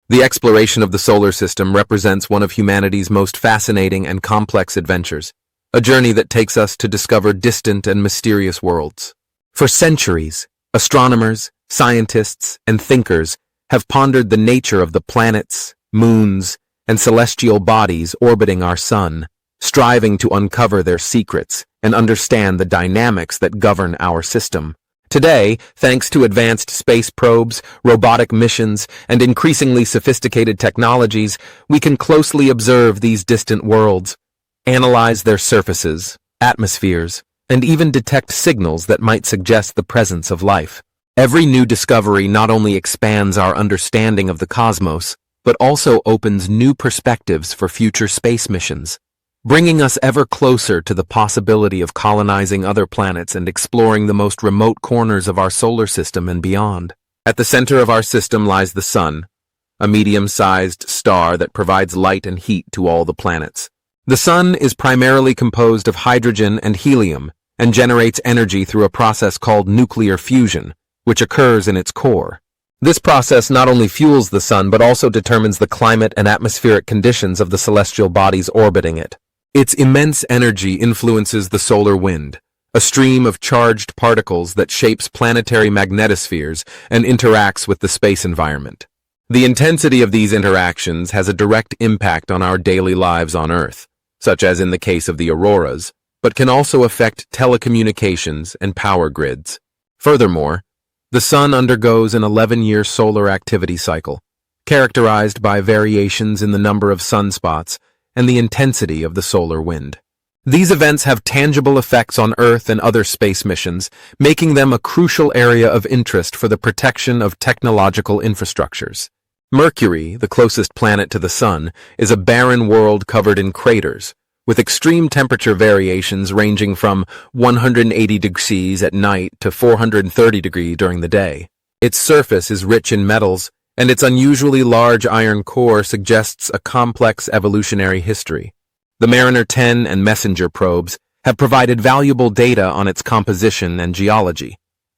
The exploration of the solar system represents one of humanity's most fascinating and complex adventures, a journey that takes us to discover distant and mysterious worlds. For centuries, astronomers, scientists, and thinkers have pondered the nature of the planets, moons, and celestial bodies orbiting our sun, striving to uncover their secrets and understand the dynamics that govern our system. Today, thanks to advanced space probes, robotic missions, and increasingly sophisticated technologies, we can closely observe these distant worlds, analyze their surfaces, atmospheres, and even detect signals that might suggest the presence of life. Every new discovery not only expands our understanding of the cosmos, but also opens new perspectives for future space missions, bringing us ever closer to the possibility of colonizing other planets and exploring the most remote corners of our solar system and beyond. At the center of our system lies the Sun, a medium-sized star that provides light and heat to all the planets. The Sun is primarily composed of hydrogen and helium and generates energy through a process called nuclear fusion, which occurs in its core. This process not only fuels the Sun but also determines the climate and atmospheric conditions of the celestial bodies orbiting it. Its immense energy influences the solar wind, a stream of charged particles that shapes planetary magnetospheres and interacts with the space environment. The intensity of these interactions has a direct impact on our daily lives on Earth, such as in the case of the auroras, but can also affect telecommunications and power grids. Furthermore, the Sun undergoes an 11-year solar activity cycle, characterized by variations in the number of sunspots and the intensity of the solar wind. These events have tangible effects on Earth and other space missions, making them a crucial area of interest for the protection of technological infrastructures. Mercury, the closest planet to the Sun, is a barren world covered in craters, with extreme temperature variations ranging from 180 degrees at night to 430 degrees during the day. Its surface is rich in metals, and its unusually large iron core suggests a complex evolutionary history. The Mariner 10 and Messenger probes have provided valuable data on its composition and geology,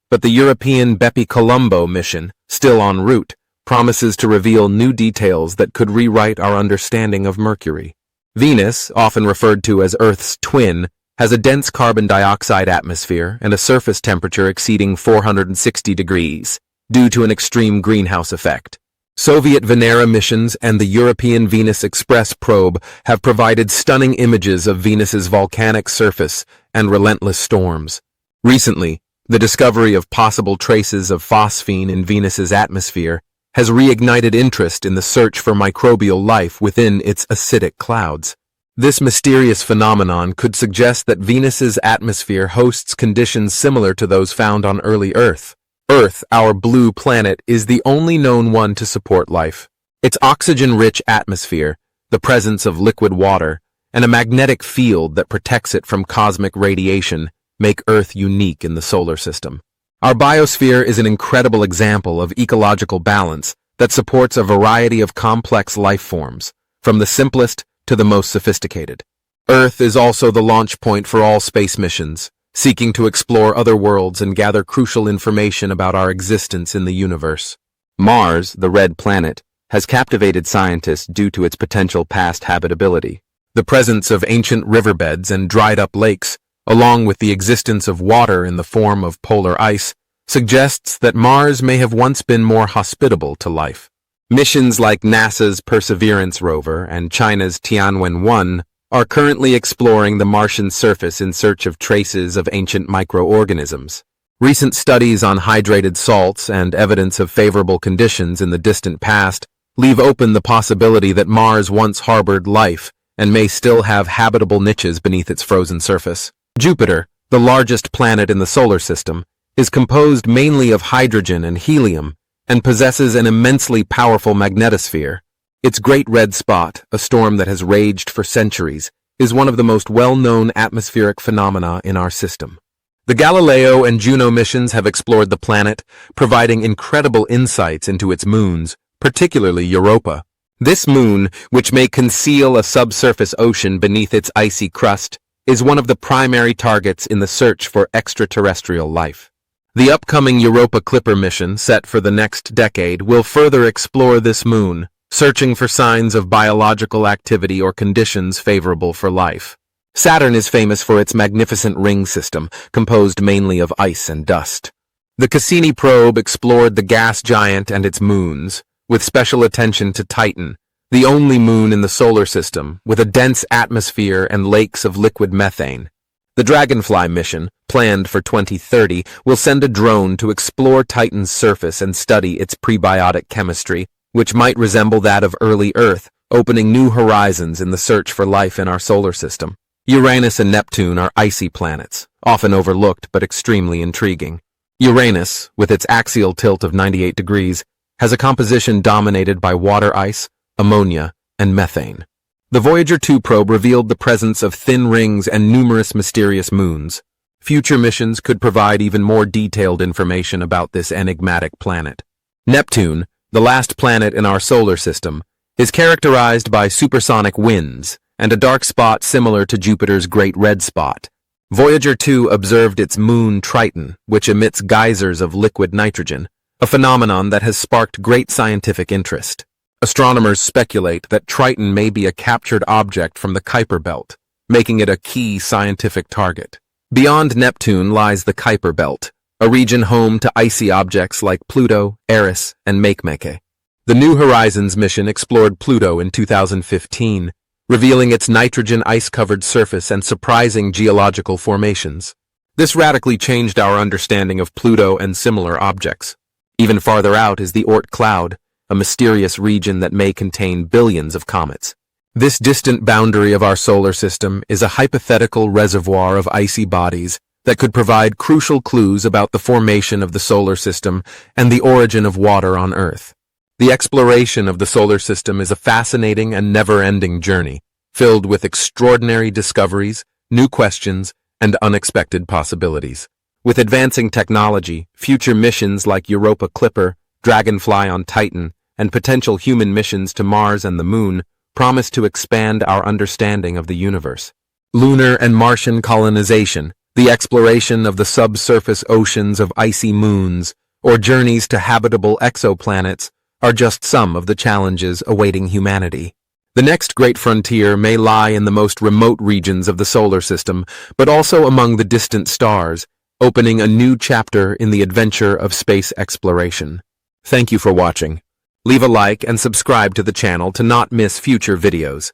but the European Bepi-Colombo mission, still en route, promises to reveal new details that could rewrite our understanding of Mercury. Venus, often referred to as Earth's twin, has a dense carbon dioxide atmosphere and a surface temperature exceeding 460 degrees. Due to an extreme greenhouse effect. Soviet Venera missions and the European Venus Express probe have provided stunning images of Venus's volcanic surface and relentless storms. Recently, the discovery of possible traces of phosphine in Venus's atmosphere has reignited interest in the search for microbial life within its acidic clouds. This mysterious phenomenon could suggest that Venus's atmosphere hosts conditions similar to those found on early Earth. Earth, our blue planet, is the only known one to support life. Its oxygen-rich atmosphere, the presence of liquid water, and a magnetic field that protects it from cosmic radiation make Earth unique in the solar system. Our biosphere is an incredible example of ecological balance that supports a variety of complex life forms, from the simplest to the most sophisticated. Earth is also the launch point for all space missions, seeking to explore other worlds and gather crucial information about our existence in the universe. Mars, the red planet, has captivated scientists due to its potential past habitability. The presence of ancient riverbeds and dried-up lakes, along with the existence of water in the form of polar ice, suggests that Mars may have once been more hospitable to life. Missions like NASA's Perseverance rover and China's Tianwen-1 are currently exploring the Martian surface in search of traces of ancient microorganisms. Recent studies on hydrated salts and evidence of favorable conditions in the distant past leave open the possibility that Mars once harbored life and may still have habitable niches beneath its frozen surface. Jupiter, the largest planet in the solar system, is composed mainly of hydrogen and helium and possesses an immensely powerful magnetosphere. Its Great Red Spot, a storm that has raged for centuries, is one of the most well-known atmospheric phenomena in our system. The Galileo and Juno missions have explored the planet, providing incredible insights into its moons, particularly Europa. This moon, which may conceal a subsurface ocean beneath its icy crust, is one of the primary targets in the search for extraterrestrial life. The upcoming Europa Clipper mission, set for the next decade, will further explore this moon, searching for signs of biological activity or conditions favorable for life. Saturn is famous for its magnificent ring system, composed mainly of ice and dust. The Cassini probe explored the gas giant and its moons, with special attention to Titan, the only moon in the solar system, with a dense atmosphere and lakes of liquid methane. The Dragonfly mission, planned for 2030, will send a drone to explore Titan's surface and study its prebiotic chemistry, which might resemble that of early Earth, opening new horizons in the search for life in our solar system. Uranus and Neptune are icy planets, often overlooked but extremely intriguing. Uranus, with its axial tilt of 98 degrees, has a composition dominated by water ice, ammonia, and methane. The Voyager 2 probe revealed the presence of thin rings and numerous mysterious moons. Future missions could provide even more detailed information about this enigmatic planet. Neptune, the last planet in our solar system, is characterized by supersonic winds and a dark spot similar to Jupiter's Great Red Spot. Voyager 2 observed its moon Triton, which emits geysers of liquid nitrogen, a phenomenon that has sparked great scientific interest. Astronomers speculate that Triton may be a captured object from the Kuiper Belt, making it a key scientific target. Beyond Neptune lies the Kuiper Belt, a region home to icy objects like Pluto, Eris, and Makemake. The New Horizons mission explored Pluto in 2015, revealing its nitrogen ice-covered surface and surprising geological formations. This radically changed our understanding of Pluto and similar objects. Even farther out is the Oort cloud, a mysterious region that may contain billions of comets. This distant boundary of our solar system is a hypothetical reservoir of icy bodies that could provide crucial clues about the formation of the solar system and the origin of water on Earth. The exploration of the solar system is a fascinating and never-ending journey, filled with extraordinary discoveries, new questions, and unexpected possibilities. With advancing technology, future missions like Europa Clipper, Dragonfly on Titan, and potential human missions to Mars and the Moon promise to expand our understanding of the universe. Lunar and Martian colonization, the exploration of the subsurface oceans of icy moons, or journeys to habitable exoplanets are just some of the challenges awaiting humanity. The next great frontier may lie in the most remote regions of the solar system, but also among the distant stars, opening a new chapter in the adventure of space exploration. Thank you for watching. Leave a like and subscribe to the channel to not miss future videos.